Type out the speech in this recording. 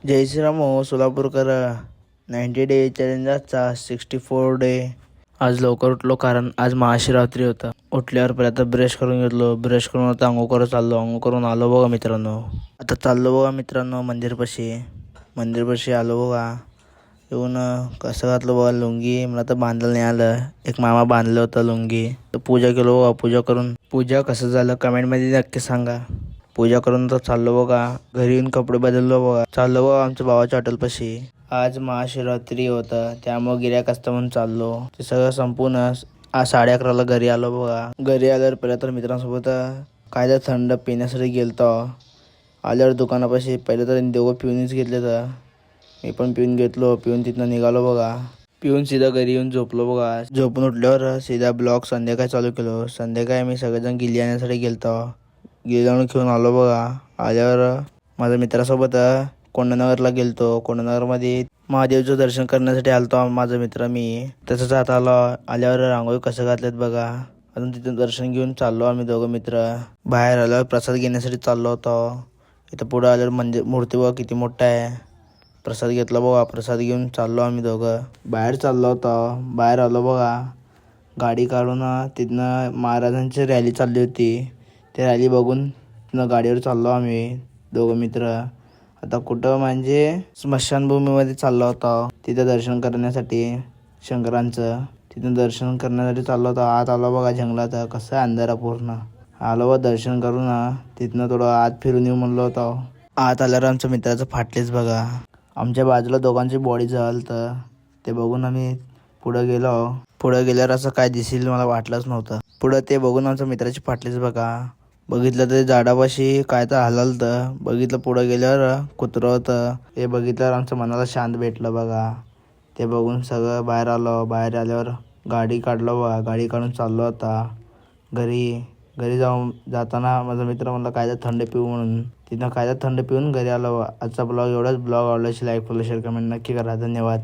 जय श्रीराम हो Solapurkar. 90 day चॅलेंजचा 64 day. आज लवकर उठलो कारण आज महाशिवरात्री होता. उठल्यावर पहिला ब्रश करून घेतलो. ब्रश करून आता आंघोळ करत चाललो. आंघोळ करून आलो बघा मित्रांनो. आता चाललो बघा मित्रांनो मंदिरपाशी आलो बघा. येऊन कसं घातलं बघा लुंगी. मला तर बांधायला नाही आलं. एक मामा बांधलं होतं लुंगी. तर पूजा केलो बघा. पूजा कसं झालं कमेंटमध्ये नक्की सांगा. पूजा करून तर चाललो बघा. घरी येऊन कपडे बदललो बघा. चाललो बघा आमच्या भावाच्या हॉटेलपाशी. आज महाशिवरात्री होतं त्यामुळे गिऱ्हाईक असतं म्हणून चाललो. ते सगळं संपून आज 11:30ला घरी आलो बघा. घरी आल्यावर पहिला तर मित्रांसोबत काय तर थंड पिण्यासाठी गेलतो. आल्यावर दुकानापाशी पहिलं तर दोघं पिऊनच घेतले तर मी पण पिऊन घेतलो. पिऊन तिथनं निघालो बघा. पिऊन सीधा घरी येऊन झोपलो बघा. झोपून उठल्यावर सीधा ब्लॉग संध्याकाळी चालू केलो. संध्याकाळी मी सगळेजण गिल्ली आणण्यासाठी गेलतो. गिल्ली आणून घेऊन आलो बघा. आल्यावर माझ्या मित्रासोबत कोंडानगरला गेलतो. कोंडानगरमध्ये महादेवचं दर्शन करण्यासाठी आलतो माझा मित्र मी. तसंच आता आल्यावर रांगोळी कसं घातल्यात बघा. अजून तिथून दर्शन घेऊन चाललो आम्ही दोघं मित्र. बाहेर आल्यावर प्रसाद घेण्यासाठी चाललो होतो. इथं पुढं आल्यावर मूर्ती बघा किती मोठा आहे. प्रसाद घेतला बघा. प्रसाद घेऊन चाललो आम्ही दोघं. बाहेर चाललो होतो. बाहेर आलो बघा. गाडी काढून तिथनं महाराजांची रॅली चालली होती. ते रॅली बघून तिथनं गाडीवर चाललो आम्ही दोघं मित्र. आता कुठं म्हणजे स्मशानभूमीमध्ये चाललो होतो. तिथं दर्शन करण्यासाठी शंकरांचं. तिथं दर्शन करण्यासाठी चाललो होतो. आत आलो बघा जंगलात. कसं आहे अंधारा पूर्ण. आलो बघा दर्शन करून तिथनं थोडं आत फिरून येऊ म्हणलो होतो. आत आल्यावर आमच्या मित्राचं फाटलेच बघा. आमच्या बाजूला दोघांची बॉडी झालं तर ते बघून आम्ही पुढं गेल्यावर असं काय दिसेल मला वाटलंच नव्हतं. पुढं ते बघून आमच्या मित्राची फाटलीच बघा. बघितलं तर झाडापाशी काय तर हलतं. बघितलं पुढं गेल्यावर कुत्रं होतं. हे बघितल्यावर आमच्या मनाला शांत भेटलं बघा. ते बघून सगळं बाहेर आलो. बाहेर आल्यावर गाडी काढलो बघा. गाडी काढून चाललो होता घरी जाताना माझा मित्र म्हणला काय तर थंड पिऊ म्हणून. तिथं काय तर थंड पिऊन घरी आलो. आजचा ब्लॉग एवढाच. ब्लॉग आवडल्यास लाईक फॉलो शेअर कमेंट नक्की करा. धन्यवाद.